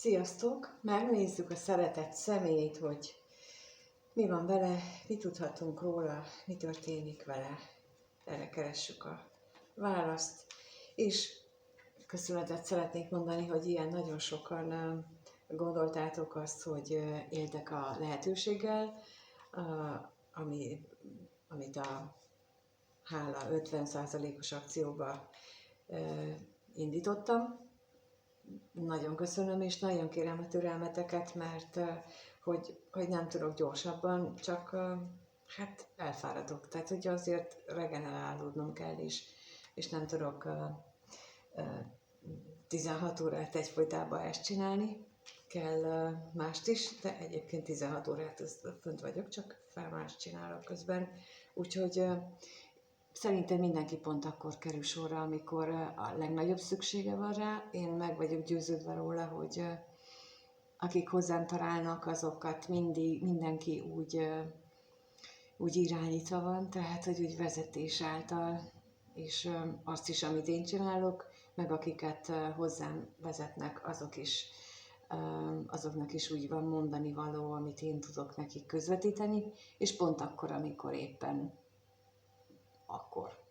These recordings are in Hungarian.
Sziasztok! Megnézzük a szeretett személyt, hogy mi van vele, mi tudhatunk róla, mi történik vele. Erre keressük a választ. És köszönetet szeretnék mondani, hogy ilyen nagyon sokan gondoltátok azt, hogy éltek a lehetőséggel, amit a Hála 50%-os akcióba indítottam. Nagyon köszönöm, és nagyon kérem a türelmeteket, mert hogy nem tudok gyorsabban, csak hát elfáradok. Tehát, hogy azért regenerálódnom kell, és nem tudok 16 órát egyfolytában ezt csinálni. Kell mást is, de egyébként 16 órát fönt vagyok, csak mást csinálok közben. Úgyhogy szerintem mindenki pont akkor kerül sorra, amikor a legnagyobb szüksége van rá. Én meg vagyok győződve róla, hogy akik hozzám találnak, azokat mindenki úgy irányítva van, tehát hogy úgy vezetés által, és azt is, amit én csinálok, meg akiket hozzám vezetnek, azoknak is úgy van mondani való, amit én tudok nekik közvetíteni, és pont akkor, amikor éppen akkor.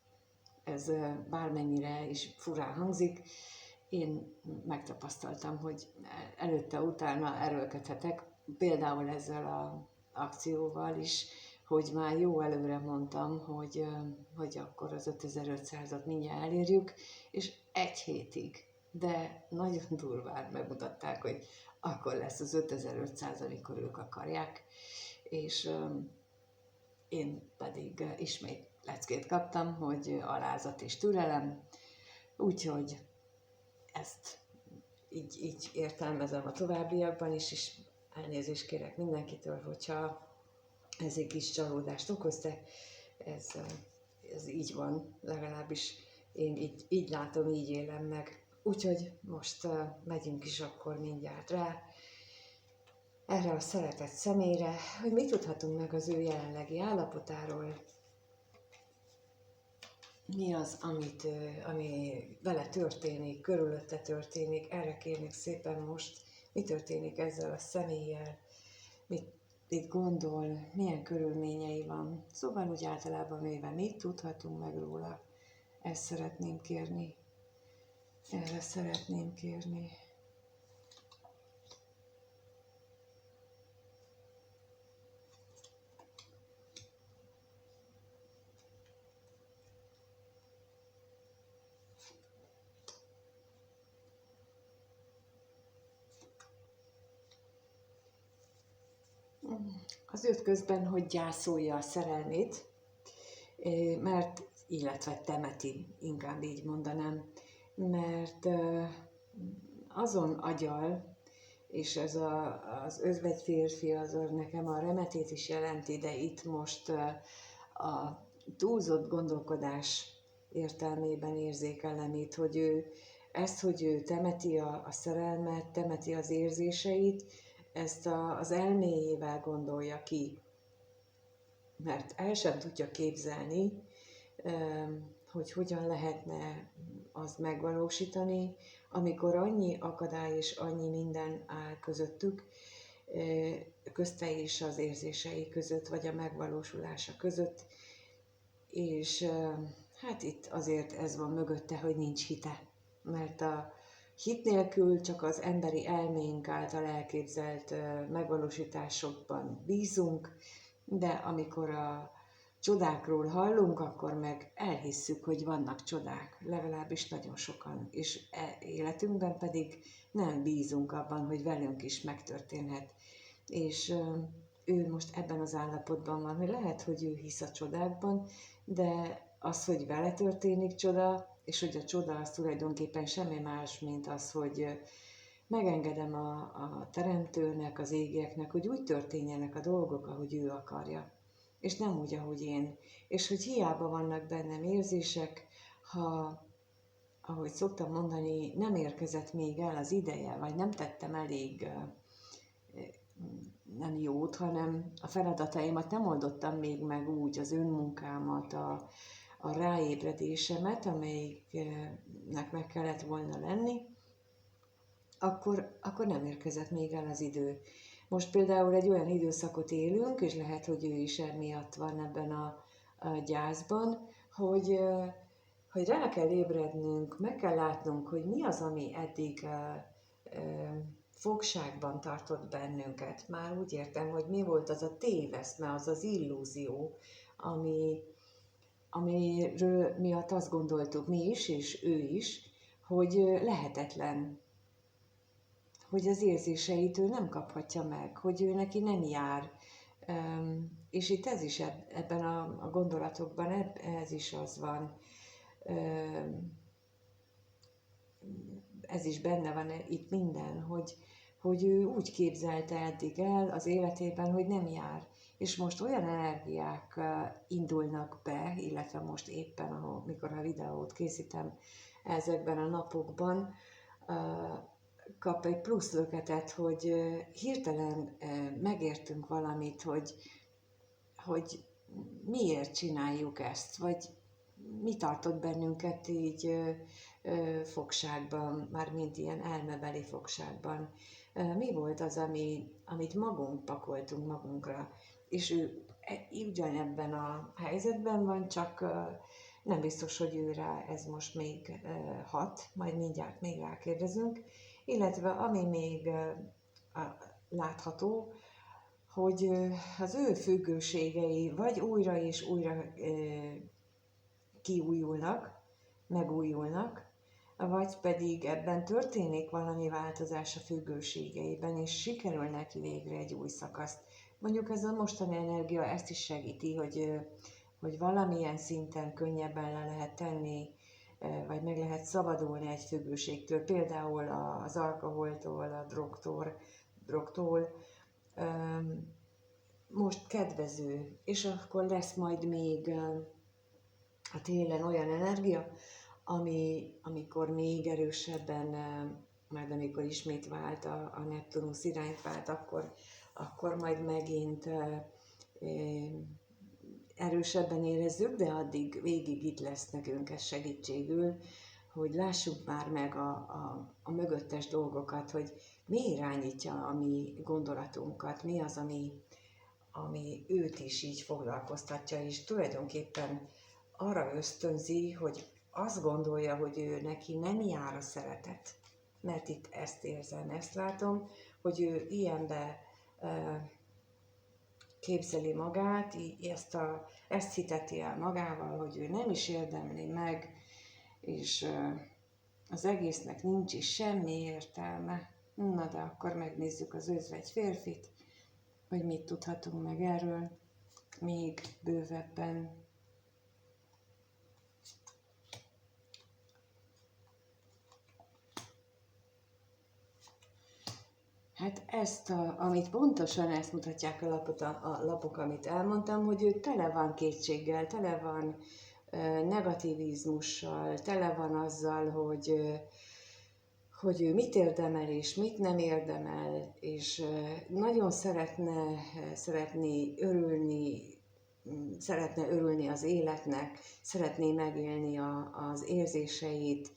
Ez bármennyire is furán hangzik, én megtapasztaltam, hogy előtte-utána erőlködhetek, például ezzel az akcióval is, hogy már jó előre mondtam, hogy akkor az 5500-at mindjárt elérjük, és egy hétig, de nagyon durván megmutatták, hogy akkor lesz az 5500, amikor ők akarják, és én pedig ismét leckét kaptam, hogy alázat és türelem, úgyhogy ezt így értelmezem a továbbiakban is, és elnézést kérek mindenkitől, hogyha ez egy kis csalódást okoz, de ez így van, legalábbis én így látom, így élem meg. Úgyhogy most megyünk is akkor mindjárt rá erre a szeretett személyre, hogy mit tudhatunk meg az ő jelenlegi állapotáról, mi az, ami vele történik, körülötte történik, erre kérnék szépen most, mi történik ezzel a személlyel, mit gondol, milyen körülményei van. Szóval úgy általában véve mit tudhatunk meg róla, ezt szeretném kérni, erre szeretném kérni. Az jött közben, hogy gyászolja a szerelmét, illetve temeti, inkább így mondanám, mert azon agyal, és ez az özvegy férfi az nekem a remetét is jelenti, de itt most a túlzott gondolkodás értelmében érzékelem itt, hogy hogy ő temeti a szerelmet, temeti az érzéseit, ezt az elméjével gondolja ki, mert el sem tudja képzelni, hogy hogyan lehetne azt megvalósítani, amikor annyi akadály és annyi minden áll közöttük, közte és az érzései között, vagy a megvalósulása között, és hát itt azért ez van mögötte, hogy nincs hite, mert a hit nélkül csak az emberi elménk által elképzelt megvalósításokban bízunk, de amikor a csodákról hallunk, akkor meg elhisszük, hogy vannak csodák, legalábbis nagyon sokan, és életünkben pedig nem bízunk abban, hogy velünk is megtörténhet. És ő most ebben az állapotban van, hogy lehet, hogy ő hisz a csodákban, de az, hogy vele történik csoda, és hogy a csoda az tulajdonképpen semmi más, mint az, hogy megengedem a teremtőnek, az égieknek, hogy úgy történjenek a dolgok, ahogy ő akarja, és nem úgy, ahogy én. És hogy hiába vannak bennem érzések, ha, ahogy szoktam mondani, nem érkezett még el az ideje, vagy nem tettem elég nem jót, hanem a feladataimat nem oldottam még meg úgy, az önmunkámat, a ráébredésemet, amelyiknek meg kellett volna lenni, akkor nem érkezett még el az idő. Most például egy olyan időszakot élünk, és lehet, hogy ő is emiatt van ebben a gyászban, hogy rá kell ébrednünk, meg kell látnunk, hogy mi az, ami eddig fogságban tartott bennünket. Már úgy értem, hogy mi volt az a téveszme, az az illúzió, amiről miatt azt gondoltuk mi is, és ő is, hogy lehetetlen, hogy az érzéseit ő nem kaphatja meg, hogy ő neki nem jár. És itt ez is ebben a gondolatokban, ez is az van, ez is benne van itt minden, hogy ő úgy képzelte eddig el az életében, hogy nem jár. És most olyan energiák indulnak be, illetve most éppen, mikor a videót készítem ezekben a napokban, kap egy plusz löketet, hogy hirtelen megértünk valamit, hogy miért csináljuk ezt, vagy mi tartott bennünket így fogságban, mármint ilyen elmebeli fogságban. Mi volt az, amit magunk pakoltunk magunkra, és ő ugyanebben a helyzetben van, csak nem biztos, hogy őre ez most még hat, majd mindjárt még rákérdezünk, illetve ami még látható, hogy az ő függőségei vagy újra és újra kiújulnak, megújulnak, vagy pedig ebben történik valami változás a függőségeiben, és sikerül neki végre egy új szakaszt. Mondjuk ez a mostani energia ezt is segíti, hogy valamilyen szinten könnyebben le lehet tenni, vagy meg lehet szabadulni egy függőségtől, például az alkoholtól, a drogtól. Most kedvező, és akkor lesz majd még a télen olyan energia, amikor még erősebben, majd amikor ismét vált, a Neptunusz irányt vált, akkor majd megint erősebben érezzük, de addig végig itt lesz nekünk ez segítségül, hogy lássuk már meg a mögöttes dolgokat, hogy mi irányítja a mi gondolatunkat, mi az, ami őt is így foglalkoztatja, és tulajdonképpen arra ösztönzi, hogy azt gondolja, hogy ő neki nem jár a szeretet. Mert itt ezt érzem, ezt látom, hogy ő ilyenbe képzeli magát, ezt hiteti el magával, hogy ő nem is érdemli meg, és az egésznek nincs is semmi értelme. Na de akkor megnézzük az özvegy férfit, hogy mit tudhatunk meg erről még bővebben. Hát amit pontosan ezt mutatják a lapok, amit elmondtam, hogy ő tele van kétséggel, tele van negativizmussal, tele van azzal, hogy ő mit érdemel és mit nem érdemel, és nagyon szeretne örülni az életnek, szeretné megélni az érzéseit,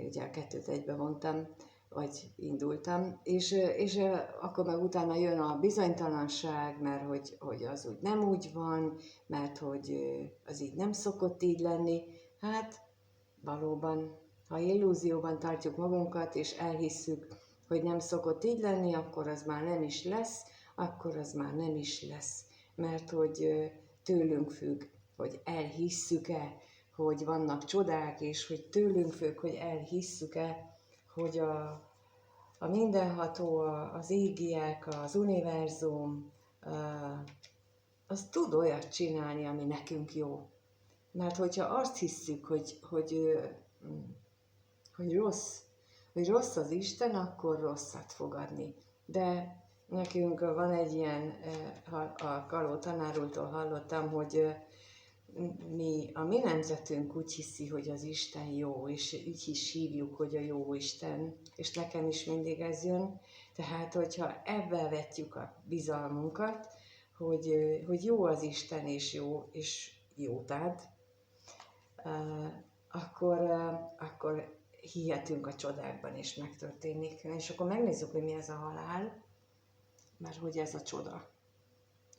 ugye a kettőt egybe mondtam, vagy indultam, és akkor meg utána jön a bizonytalanság, mert hogy az úgy nem úgy van, mert hogy az így nem szokott így lenni. Hát valóban, ha illúzióban tartjuk magunkat, és elhisszük, hogy nem szokott így lenni, akkor az már nem is lesz, mert hogy tőlünk függ, hogy elhisszük-e, hogy vannak csodák, és hogy tőlünk függ, hogy elhisszük-e, hogy a mindenható, az égiek, az univerzum, az tud olyat csinálni, ami nekünk jó. Mert hogyha azt hisszük, hogy rossz az Isten, akkor rosszat fog adni. De nekünk van egy ilyen, a Kaló tanár úrtól hallottam, hogy a mi nemzetünk úgy hiszi, hogy az Isten jó, és így is hívjuk, hogy a jó Isten, és nekem is mindig ez jön. Tehát, hogyha ebben vetjük a bizalmunkat, hogy jó az Isten, és jót ad, akkor hihetünk a csodákban, és megtörténik. És akkor megnézzük, hogy mi ez a halál, mert hogy ez a csoda.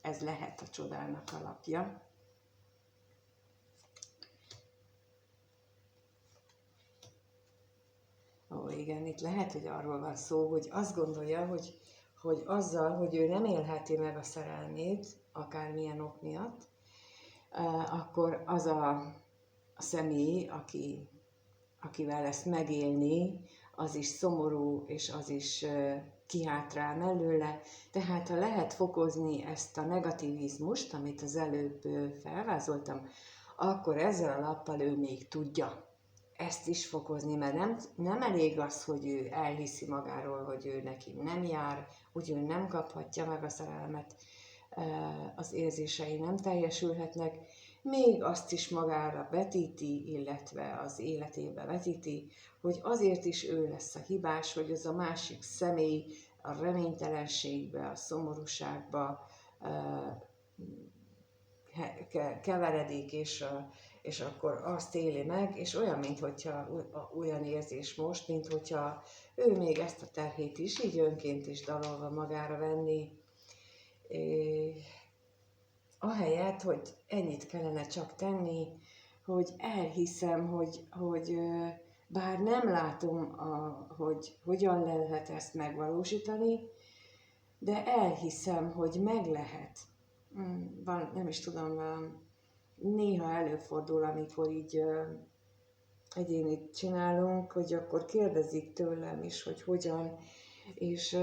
Ez lehet a csodának alapja. Ó, igen, itt lehet, hogy arról van szó, hogy azt gondolja, hogy azzal, hogy ő nem élheti meg a szerelmét, akármilyen ok miatt, akkor az a személy, akivel ezt megélni, az is szomorú, és az is kihátrál mellőle. Tehát ha lehet fokozni ezt a negativizmust, amit az előbb felvázoltam, akkor ezzel a lappal ő még tudja ezt is fokozni, mert nem elég az, hogy ő elhiszi magáról, hogy ő neki nem jár, hogy ő nem kaphatja meg a szerelmet, az érzései nem teljesülhetnek, még azt is magára vetíti, illetve az életébe vetíti, hogy azért is ő lesz a hibás, hogy az a másik személy a reménytelenségbe, a szomorúságba keveredik, és akkor azt éli meg, és olyan, mintha olyan érzés most, mintha ő még ezt a terhét is így önként is dalolva magára venni, ahelyett, hogy ennyit kellene csak tenni, hogy elhiszem, hogy bár nem látom, hogy hogyan lehet ezt megvalósítani, de elhiszem, hogy meg lehet. Nem is tudom, néha előfordul, amikor így egyénit csinálunk, hogy akkor kérdezik tőlem is, hogy hogyan, és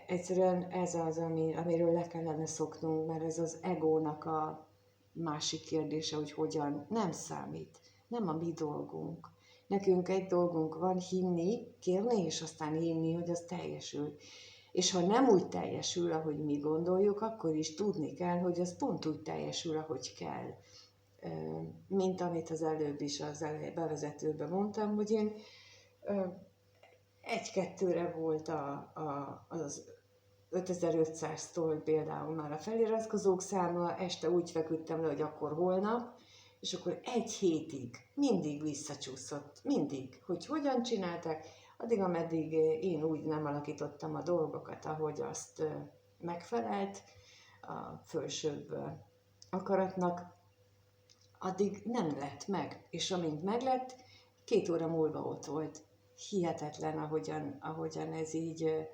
egyszerűen ez az, amiről le kellene szoknunk, mert ez az egónak a másik kérdése, hogy hogyan, nem számít, nem a mi dolgunk. Nekünk egy dolgunk van, hinni, kérni, és aztán hinni, hogy az teljesül. És ha nem úgy teljesül, ahogy mi gondoljuk, akkor is tudni kell, hogy az pont úgy teljesül, ahogy kell. Mint amit az előbb is az bevezetőben mondtam, hogy én egy-kettőre volt az 5500-tól például már a feliratkozók száma, este úgy feküdtem le, hogy akkor holnap, és akkor egy hétig mindig visszacsúszott, mindig, hogy hogyan csinálták, addig, ameddig én úgy nem alakítottam a dolgokat, ahogy azt megfelelt a fölsőbb akaratnak, addig nem lett meg. És amint meglett, 2 óra múlva ott volt. Hihetetlen, ahogyan ez így,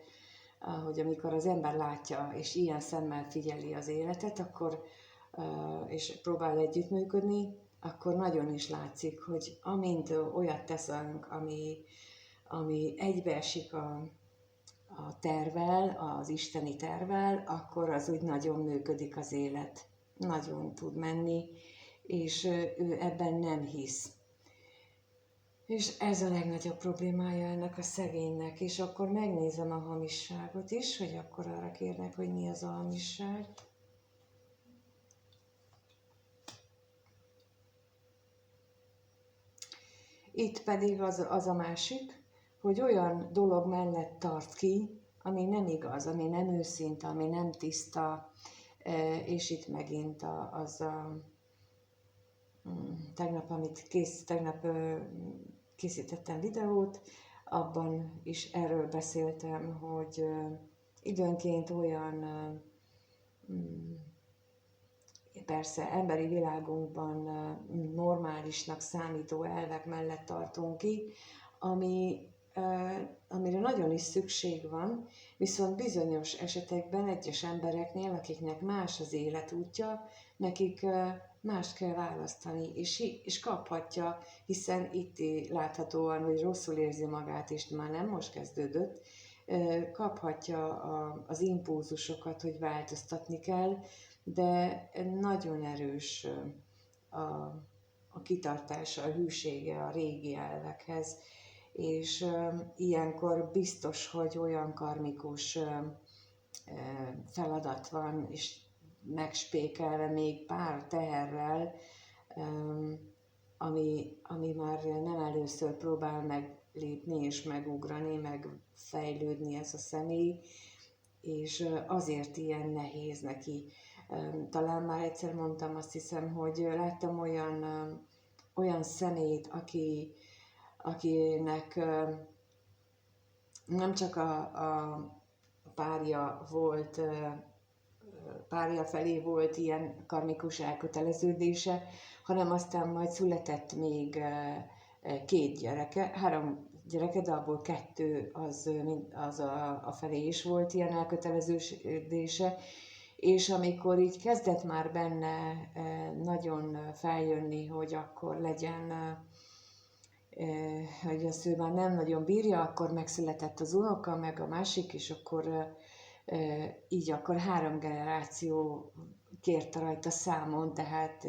ahogy amikor az ember látja, és ilyen szemmel figyeli az életet, akkor, és próbál együttműködni, akkor nagyon is látszik, hogy amint olyat teszünk, ami egybeesik a tervvel, az isteni tervvel, akkor az úgy nagyon működik az élet. Nagyon tud menni, és ő ebben nem hisz. És ez a legnagyobb problémája ennek a szegénynek, és akkor megnézem a hamisságot is, hogy akkor arra kérnek, hogy mi az a hamisság. Itt pedig az a másik, hogy olyan dolog mellett tart ki, ami nem igaz, ami nem őszinte, ami nem tiszta, és itt megint tegnap készítettem videót, abban is erről beszéltem, hogy időnként olyan, persze emberi világunkban normálisnak számító elvek mellett tartunk ki, amire nagyon is szükség van, viszont bizonyos esetekben egyes embereknél, akiknek más az életútja, nekik mást kell választani, és kaphatja, hiszen itt láthatóan, hogy rosszul érzi magát, és már nem most kezdődött, kaphatja az impulzusokat, hogy változtatni kell, de nagyon erős a kitartása, a hűsége a régi elvekhez, és ilyenkor biztos, hogy olyan karmikus feladat van, és megspékelve még pár teherrel, ami már nem először próbál meglépni és megugrani, megfejlődni ez a személy, és azért ilyen nehéz neki. Talán már egyszer mondtam, azt hiszem, hogy láttam olyan személyt, akinek nem csak a párja volt, párja felé volt ilyen karmikus elköteleződése, hanem aztán majd született még 2 gyereke, 3 gyereke, de abból 2 az a felé is volt ilyen elköteleződése, és amikor így kezdett már benne nagyon feljönni, hogy akkor legyen, hogy azt ő már nem nagyon bírja, akkor megszületett az unoka, meg a másik, és akkor így akkor 3 generáció kérte rajta számon, tehát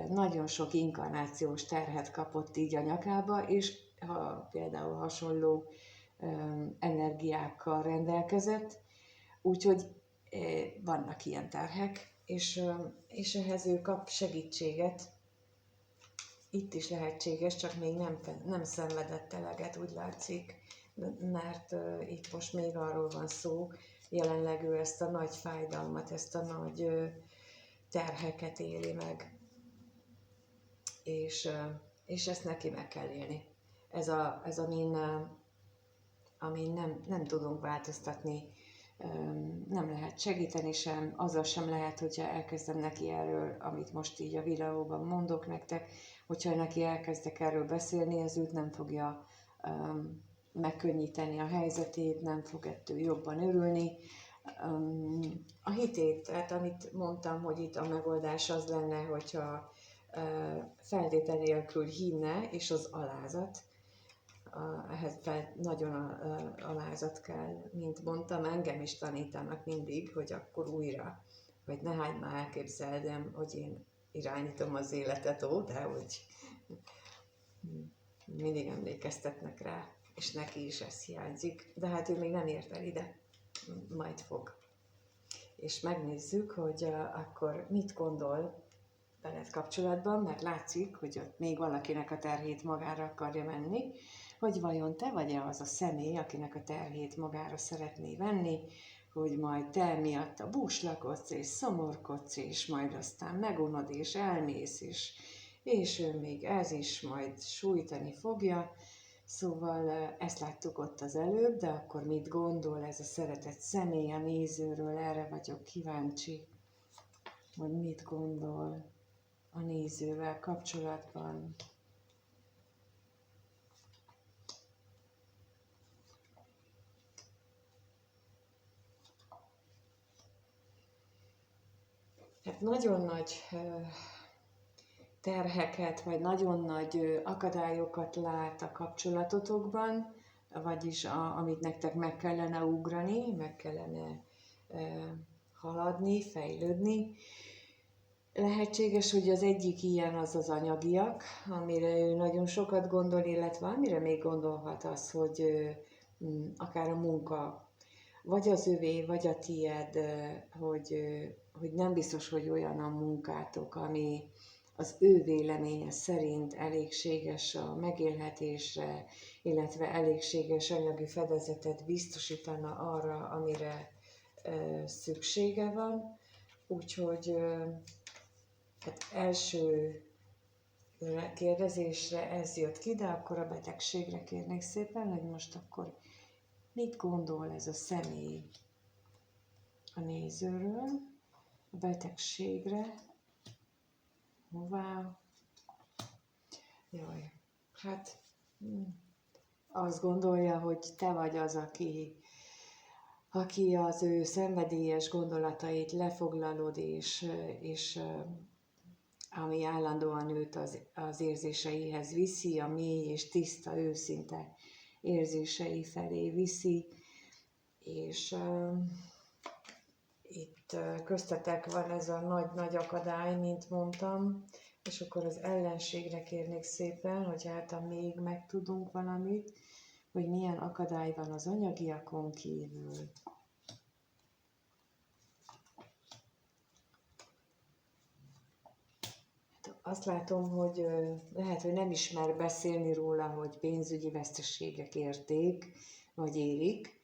nagyon sok inkarnációs terhet kapott így a nyakába, és ha például hasonló energiákkal rendelkezett, úgyhogy vannak ilyen terhek, és ehhez ő kap segítséget. Itt is lehetséges, csak még nem szenvedett eleget, úgy látszik, mert itt most még arról van szó, jelenleg ő ezt a nagy fájdalmat, ezt a nagy terheket éli meg, és ezt neki meg kell élni. Ez amin nem tudunk változtatni, nem lehet segíteni sem, azzal sem lehet, hogyha elkezdem neki erről, amit most így a videóban mondok nektek, hogyha neki elkezdek erről beszélni, ez őt nem fogja megkönnyíteni a helyzetét, nem fog ettől jobban örülni. A hitét, tehát amit mondtam, hogy itt a megoldás az lenne, hogyha feltétel nélkül hinne, és az alázat, ehhez nagyon alázat kell, mint mondtam, engem is tanítanak mindig, hogy akkor újra, hogy nehány már elképzeldem, hogy én irányítom az életet, de hogy mindig emlékeztetnek rá, és neki is ez hiányzik, de hát ő még nem ért el ide, majd fog. És megnézzük, hogy akkor mit gondol veled kapcsolatban, mert látszik, hogy ott még valakinek a terhét magára akarja venni, hogy vajon te vagy-e az a személy, akinek a terhét magára szeretné venni, hogy majd te miatt búslakodsz és szomorkodsz, és majd aztán megunod és elmész, és ő még ez is majd sújtani fogja. Szóval ezt láttuk ott az előbb, de akkor mit gondol ez a szeretett személy a nézőről, erre vagyok kíváncsi, hogy mit gondol a nézővel kapcsolatban. Hát nagyon nagy terheket, vagy nagyon nagy akadályokat lát a kapcsolatotokban, vagyis amit nektek meg kellene ugrani, meg kellene haladni, fejlődni. Lehetséges, hogy az egyik ilyen az anyagiak, amire ő nagyon sokat gondol, illetve amire még gondolhat az, hogy akár a munka, vagy az övé, vagy a tied, hogy nem biztos, hogy olyan a munkátok, ami az ő véleménye szerint elégséges a megélhetésre, illetve elégséges anyagi fedezetet biztosítana arra, amire szüksége van. Úgyhogy hát első kérdezésre ez jött ki, de akkor a betegségre kérnék szépen, hogy most akkor mit gondol ez a személy a nézőről, a betegségre. Hová? Jaj, hát azt gondolja, hogy te vagy az, aki az ő szenvedélyes gondolatait lefoglalod, és ami állandóan őt az érzéseihez viszi, a mély és tiszta, őszinte érzései felé viszi, és itt köztetek van ez a nagy-nagy akadály, mint mondtam, és akkor az ellenségre kérnék szépen, hogy hát még megtudunk valamit, hogy milyen akadály van az anyagiakon kívül. Azt látom, hogy lehet, hogy nem ismer beszélni róla, hogy pénzügyi veszteségek érték, vagy érik,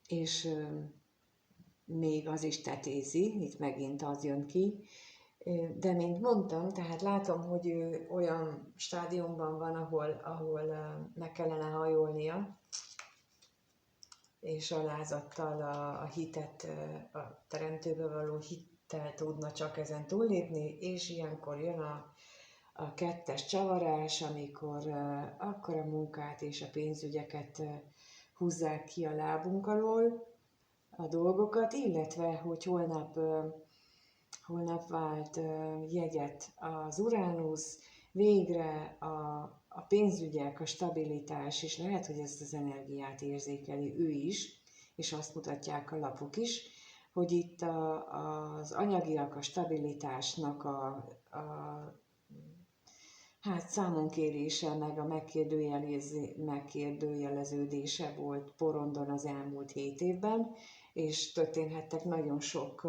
és még az is tetézi, itt megint az jön ki, De mint mondtam, tehát látom, hogy ő olyan stádiumban van, ahol meg kellene hajolnia, és alázattal a hitet, a teremtőbe való hittel tudna csak ezen túllépni, és ilyenkor jön a kettes csavarás, amikor akkor a munkát és a pénzügyeket húzzák ki a lábunk alól, a dolgokat, illetve hogy holnap vált jegyet az Uránusz, végre a pénzügyek, a stabilitás, és lehet, hogy ezt az energiát érzékeli ő is, és azt mutatják a lapok is, hogy itt az anyagiak, a stabilitásnak hát számonkérése, meg a megkérdőjeleződése volt porondon az elmúlt 7 évben, és történhettek nagyon sok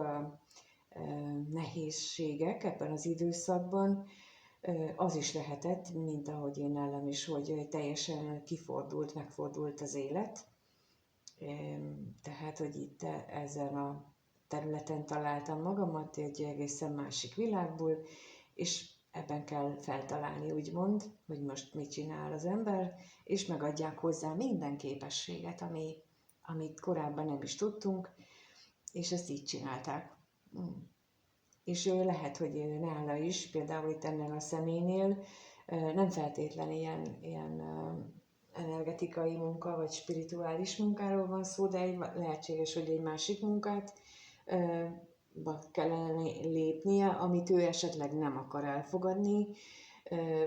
nehézségek ebben az időszakban. Az is lehetett, mint ahogy én nálam is, hogy teljesen megfordult az élet. Tehát, hogy itt ezen a területen találtam magamat egy egészen másik világból, és ebben kell feltalálni, úgymond, hogy most mit csinál az ember, és megadják hozzá minden képességet, amit korábban nem is tudtunk, és ezt így csinálták. És lehet, hogy nála is, például itt ennél a személynél nem feltétlen ilyen energetikai munka, vagy spirituális munkáról van szó, de lehetséges, hogy egy másik munkát kellene lépnie, amit ő esetleg nem akar elfogadni,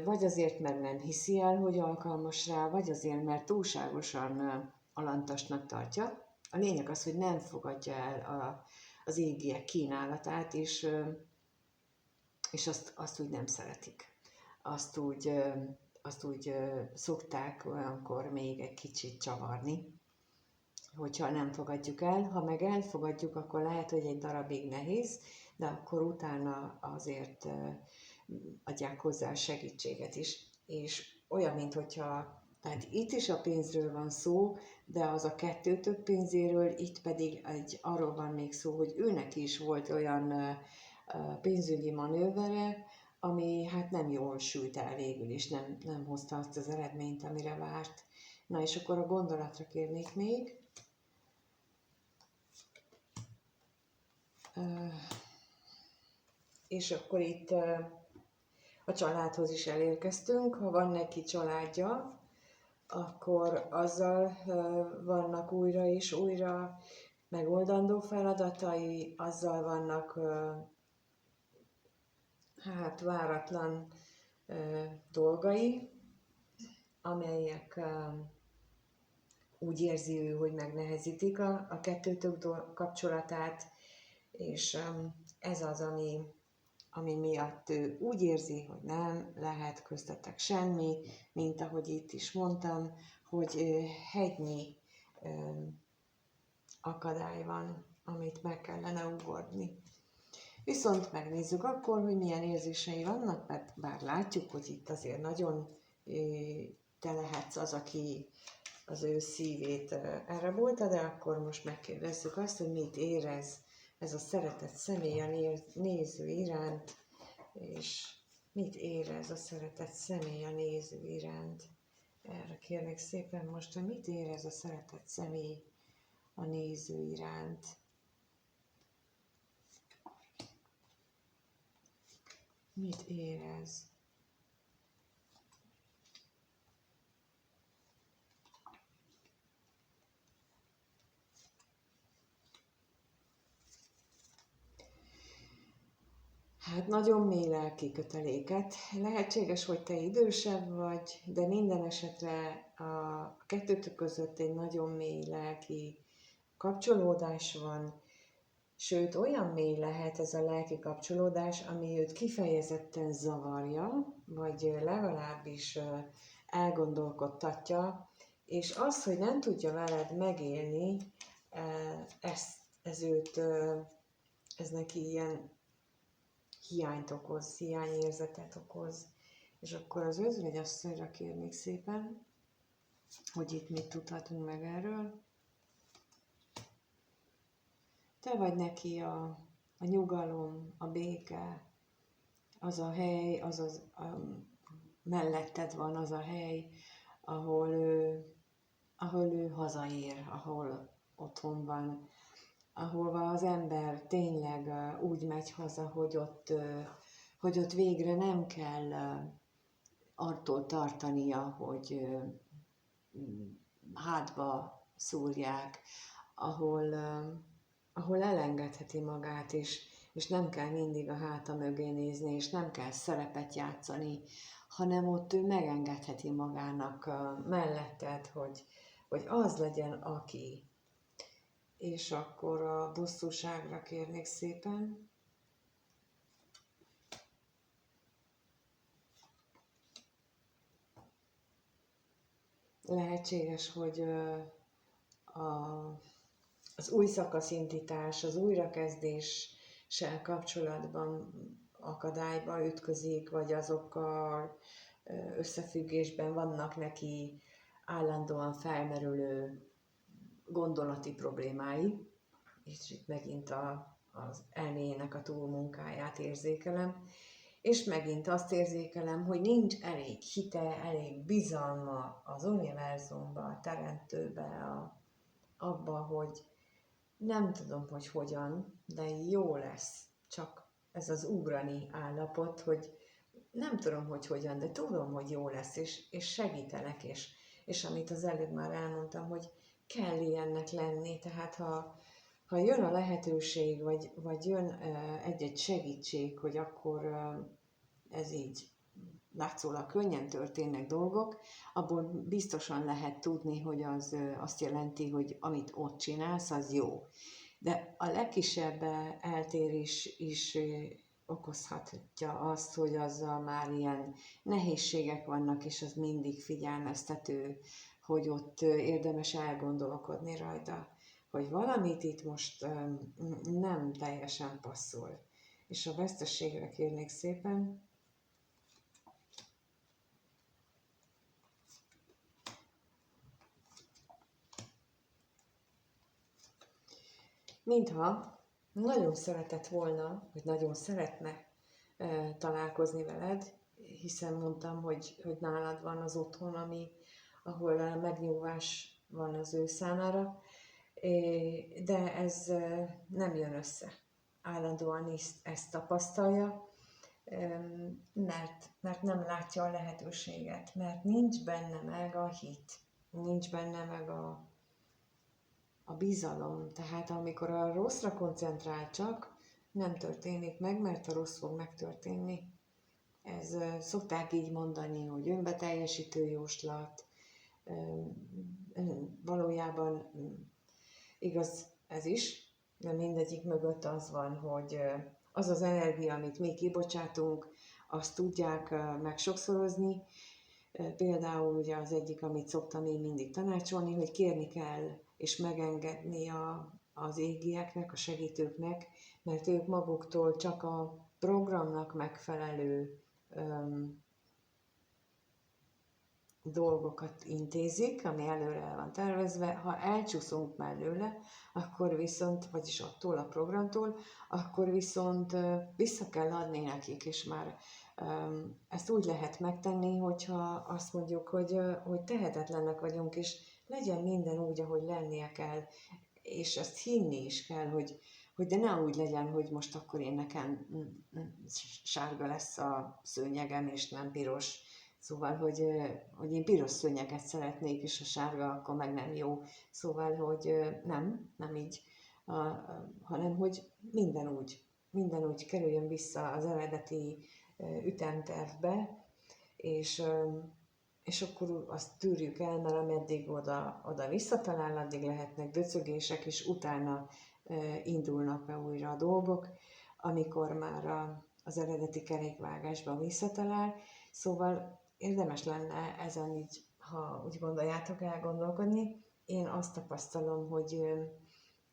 vagy azért, mert nem hiszi el, hogy alkalmas rá, vagy azért, mert túlságosan alantasnak tartja. A lényeg az, hogy nem fogadja el az égiek kínálatát, és azt úgy nem szeretik. Azt úgy szokták olyankor még egy kicsit csavarni, hogyha nem fogadjuk el. Ha meg elfogadjuk, akkor lehet, hogy egy darabig nehéz, de akkor utána azért adják hozzá a segítséget is. És olyan, mint hogyha, tehát itt is a pénzről van szó, de az a kettőtök pénzéről, itt pedig arról van még szó, hogy őnek is volt olyan pénzügyi manővere, ami hát nem jól sült el végül is, nem hozta azt az eredményt, amire várt. Na és akkor a gondolatra kérnék még. És akkor itt a családhoz is elérkeztünk. Ha van neki családja, akkor azzal vannak újra és újra megoldandó feladatai, azzal vannak hát váratlan dolgai, amelyek úgy érzi ő, hogy megnehezítik a kettőtök kapcsolatát, és ez az, ami miatt ő úgy érzi, hogy nem lehet köztetek semmi, mint ahogy itt is mondtam, hogy hegynyi akadály van, amit meg kellene ugorni. Viszont megnézzük akkor, hogy milyen érzései vannak, mert bár látjuk, hogy itt azért nagyon te lehetsz az, aki az ő szívét erre volta, de akkor most megkérdezzük azt, hogy mit érez ez a szeretett személy a néző iránt, és mit érez a szeretett személy a néző iránt. Erre kérlek szépen most, hogy mit érez a szeretett személy a néző iránt. Mit érez? Hát nagyon mély lelki köteléket. Lehetséges, hogy te idősebb vagy, de minden esetre a kettőtök között egy nagyon mély lelki kapcsolódás van, sőt olyan mély lehet ez a lelki kapcsolódás, ami őt kifejezetten zavarja, vagy legalábbis elgondolkodtatja, és az, hogy nem tudja veled megélni, ez neki ilyen hiányt okoz, hiányérzetet okoz. És akkor az özvegyasszonyra kérnék szépen, hogy itt mit tudhatunk meg erről. Te vagy neki a nyugalom, a béke, az a hely, melletted van az a hely, ahol ő hazaér, ahol otthon van, ahova az ember tényleg úgy megy haza, hogy ott végre nem kell attól tartania, hogy hátba szúrják, ahol elengedheti magát, és nem kell mindig a háta mögé nézni, és nem kell szerepet játszani, hanem ott ő megengedheti magának melletted, hogy az legyen, aki. És akkor a bosszúságra kérnék szépen. Lehetséges, hogy az új szakaszindítás, az újrakezdéssel kapcsolatban akadályba ütközik, vagy azokkal összefüggésben vannak neki állandóan felmerülő gondolati problémái, és itt megint az elméjének a túlmunkáját érzékelem, és megint azt érzékelem, hogy nincs elég hite, elég bizalma az univerzumba, a teremtőbe, abba, hogy nem tudom, hogy hogyan, de jó lesz. Csak ez az ugrani állapot, hogy nem tudom, hogy hogyan, de tudom, hogy jó lesz, és segítenek, és amit az előbb már elmondtam, hogy kell ilyennek lenni, tehát ha jön a lehetőség, vagy jön egy-egy segítség, hogy akkor ez így látszólag könnyen történnek dolgok, abból biztosan lehet tudni, hogy az azt jelenti, hogy amit ott csinálsz, az jó. De a legkisebb eltérés is okozhatja azt, hogy azzal már ilyen nehézségek vannak, és az mindig figyelmeztető, hogy ott érdemes elgondolkodni rajta, hogy valamit itt most nem teljesen passzol. És a veszteségre kérnék szépen. Mintha nagyon szeretett volna, vagy nagyon szeretne találkozni veled, hiszen mondtam, hogy nálad van az otthon, ahol a megnyugvás van az ő számára, de ez nem jön össze. Állandóan ezt tapasztalja, mert nem látja a lehetőséget, mert nincs benne meg a hit, nincs benne meg a bizalom. Tehát amikor a rosszra koncentrál csak, nem történik meg, mert a rossz fog megtörténni. Ez szokták így mondani, hogy önbeteljesítő jóslat. Valójában igaz ez is, de mindegyik mögött az van, hogy az az energia, amit mi kibocsátunk, azt tudják meg sokszorozni. Például ugye az egyik, amit szoktam én mindig tanácsolni, hogy kérni kell és megengedni az égieknek, a segítőknek, mert ők maguktól csak a programnak megfelelő dolgokat intézik, ami előre el van tervezve. Ha elcsúszunk mellőle, akkor viszont, vagyis attól a programtól, akkor viszont vissza kell adni nekik, és már ezt úgy lehet megtenni, hogyha azt mondjuk, hogy tehetetlenek vagyunk, és legyen minden úgy, ahogy lennie kell, és ezt hinni is kell, hogy de ne úgy legyen, hogy most akkor én nekem sárga lesz a szőnyegem, és nem piros. Szóval, hogy én piros szőnyeget szeretnék, és a sárga akkor meg nem jó. Szóval, hogy nem így, hanem hogy minden úgy kerüljön vissza az eredeti ütemtervbe, és akkor azt tűrjük el, mert ameddig oda visszatalál, addig lehetnek döcögések, és utána indulnak be újra a dolgok, amikor már az eredeti kerékvágásban visszatalál. Szóval érdemes lenne ezen így, ha úgy gondoljátok, elgondolkodni. Én azt tapasztalom, hogy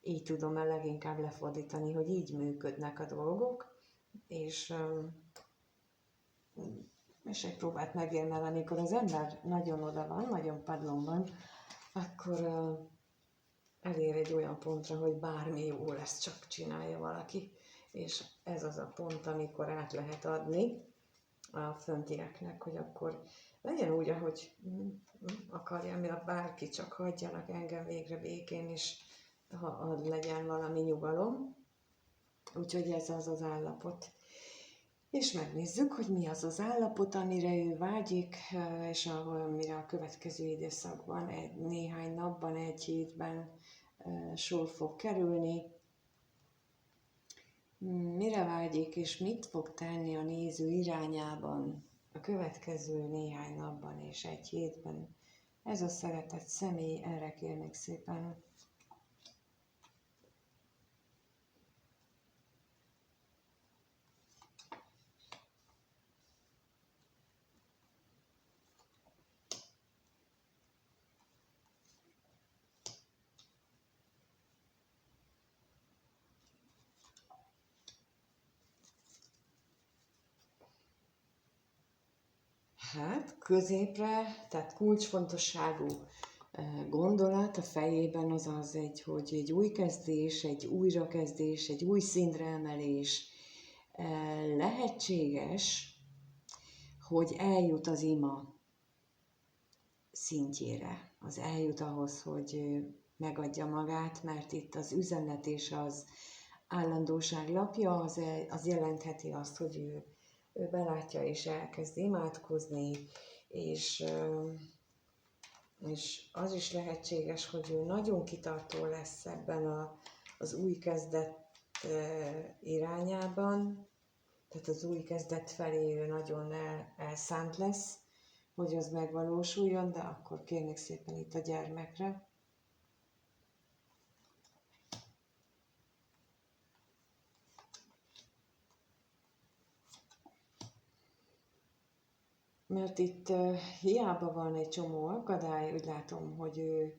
így tudom el leginkább lefordítani, hogy így működnek a dolgok, és egy próbát megélni, mert amikor az ember nagyon oda van, nagyon padlón van, akkor elér egy olyan pontra, hogy bármi jó lesz, csak csinálja valaki. és ez az a pont, amikor át lehet adni a föntieknek, hogy akkor legyen úgy, ahogy akarja, mert bárki, csak hagyjanak engem végre békén, és ha legyen valami nyugalom. Úgyhogy ez az az állapot. És megnézzük, hogy mi az az állapot, amire ő vágyik, és amire a következő időszakban, néhány napban, egy hétben sor fog kerülni. Mire vágyik, és mit fog tenni a néző irányában a következő néhány napban és egy hétben. Ez a szeretett személy, erre kérnék szépen. Hát középre, tehát kulcsfontosságú gondolat a fejében az hogy egy új kezdés, egy újrakezdés, egy új szintre emelés lehetséges, hogy eljut az ima szintjére. Az eljut ahhoz, hogy megadja magát, mert itt az üzenet és az állandóság lapja, az jelentheti azt, hogy ő belátja és elkezd imádkozni, és az is lehetséges, hogy ő nagyon kitartó lesz ebben az új kezdet irányában, tehát az új kezdet felé ő nagyon elszánt lesz, hogy az megvalósuljon, de akkor kérnék szépen itt a gyermekre. Mert itt hiába van egy csomó akadály, úgy látom, hogy ő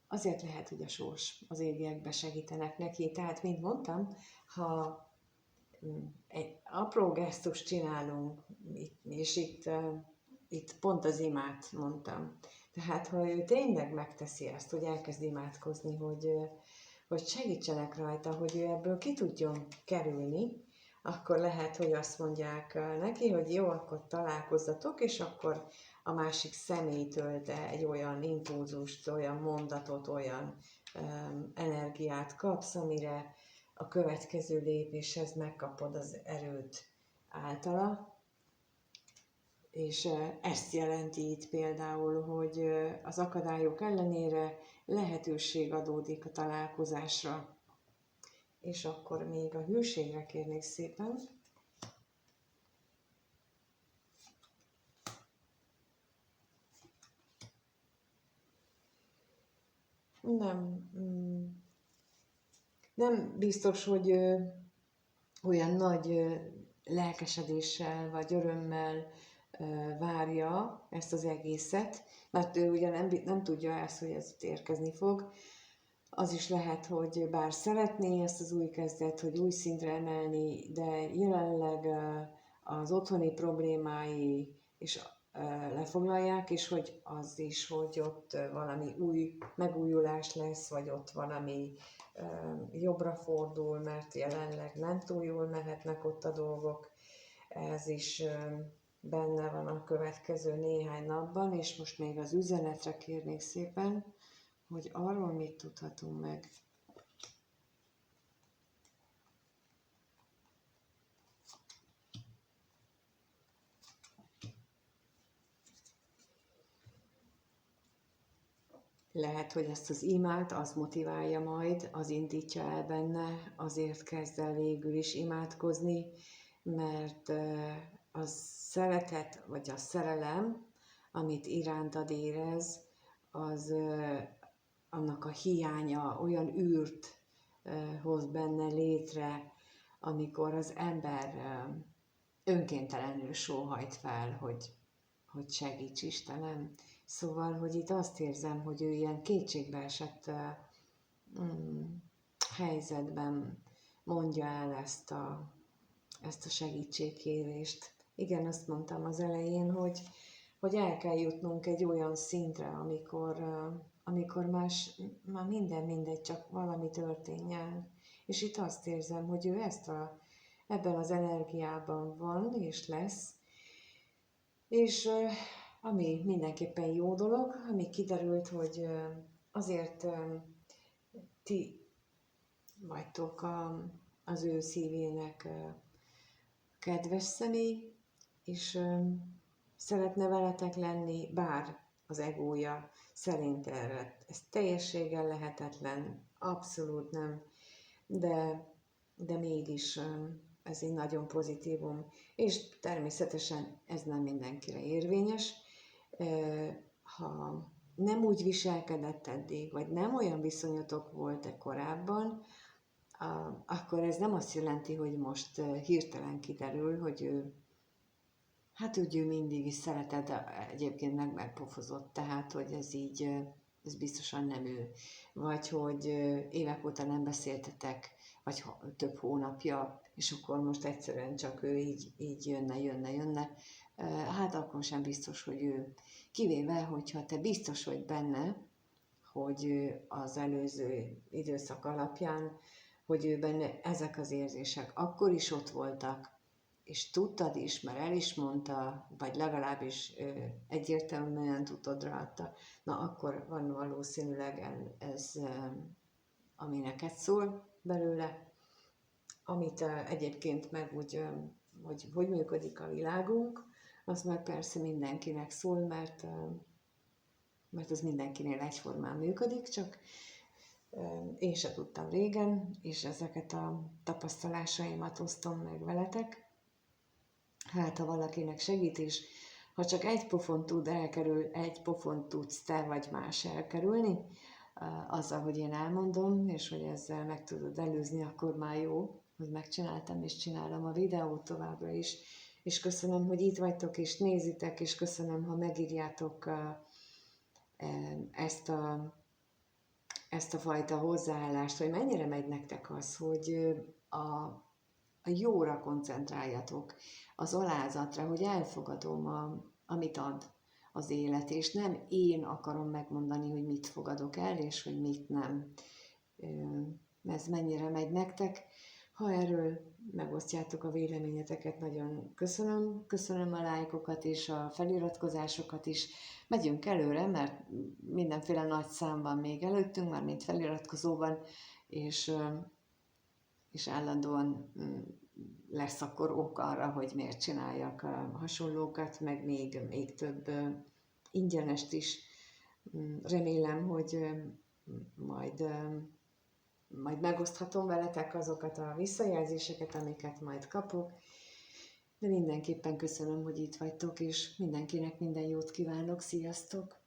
azért lehet, hogy a sors, az égiekbe segítenek neki. Tehát, mint mondtam, ha egy apró gesztust csinálunk, és itt pont az imát mondtam. Tehát, ha ő tényleg megteszi ezt, hogy elkezd imádkozni, hogy segítsenek rajta, hogy ő ebből ki tudjon kerülni, akkor lehet, hogy azt mondják neki, hogy jó, akkor találkozzatok, és akkor a másik személytől te egy olyan impulzust, olyan mondatot, olyan energiát kapsz, amire a következő lépéshez megkapod az erőt általa. És ezt jelenti itt például, hogy az akadályok ellenére lehetőség adódik a találkozásra. És akkor még a hűségre kérnék szépen. Nem biztos, hogy olyan nagy lelkesedéssel vagy örömmel várja ezt az egészet, mert ő ugye nem tudja ezt, hogy ez érkezni fog. Az is lehet, hogy bár szeretné ezt az új kezdet, hogy új szintre emelni, de jelenleg az otthoni problémái is lefoglalják, és hogy az is, hogy ott valami új megújulás lesz, vagy ott valami jobbra fordul, mert jelenleg nem túl jól mehetnek ott a dolgok. Ez is benne van a következő néhány napban, és most még az üzenetre kérnék szépen, hogy arról mit tudhatunk meg. Lehet, hogy ezt az imát az motiválja majd, az indítja el benne, azért kezd el végül is imádkozni, mert a szeretet vagy a szerelem, amit irántad érez, az annak a hiánya olyan űrt hoz benne létre, amikor az ember önkéntelenül sóhajt fel, hogy segíts Istenem. Szóval, hogy itt azt érzem, hogy ő ilyen kétségbeesett helyzetben mondja el ezt a segítségkérést. Igen, azt mondtam az elején, hogy el kell jutnunk egy olyan szintre, amikor már minden mindegy, csak valami történjen. És itt azt érzem, hogy ő ebben az energiában van és lesz, és ami mindenképpen jó dolog, ami kiderült, hogy azért ti vagytok az ő szívének kedves személy, és szeretne veletek lenni, bár az egója szerint erre ez teljességgel lehetetlen, abszolút nem, de mégis ez egy nagyon pozitívum, és természetesen ez nem mindenkire érvényes. Ha nem úgy viselkedett eddig, vagy nem olyan viszonyatok volt korábban, akkor ez nem azt jelenti, hogy most hirtelen kiderül, hogy ő mindig is szeretett, de egyébként megpofozott, tehát hogy ez biztosan nem ő. Vagy hogy évek óta nem beszéltetek, vagy több hónapja, és akkor most egyszerűen csak ő így jönne. Hát akkor sem biztos, hogy ő. Kivéve, hogyha te biztos vagy benne, hogy az előző időszak alapján, hogy ő benne ezek az érzések akkor is ott voltak, és tudtad is, mert el is mondta, vagy legalábbis egyértelműen tudtad rajta, na akkor van valószínűleg ez, ami neked szól belőle, amit egyébként meg úgy, hogy működik a világunk, az meg persze mindenkinek szól, mert az mindenkinél egyformán működik, csak én se tudtam régen, és ezeket a tapasztalásaimat osztom meg veletek. Hát, ha valakinek segít is, ha csak egy pofont tudsz te vagy más elkerülni, azzal, hogy én elmondom, és hogy ezzel meg tudod előzni, akkor már jó, hogy megcsináltam, és csinálom a videót továbbra is. És köszönöm, hogy itt vagytok, és nézitek, és köszönöm, ha megírjátok ezt a fajta hozzáállást, hogy mennyire megy nektek az, hogy a jóra koncentráljatok, az alázatra, hogy elfogadom, amit ad az élet, és nem én akarom megmondani, hogy mit fogadok el, és hogy mit nem. Ez mennyire megy nektek. Ha erről megosztjátok a véleményeteket, nagyon köszönöm. Köszönöm a lájkokat és a feliratkozásokat is. Megyünk előre, mert mindenféle nagy szám van még előttünk, már mint feliratkozóban, és állandóan lesz akkor ok arra, hogy miért csináljak hasonlókat, meg még több ingyenest is. Remélem, hogy majd megoszthatom veletek azokat a visszajelzéseket, amiket majd kapok, de mindenképpen köszönöm, hogy itt vagytok, és mindenkinek minden jót kívánok, sziasztok!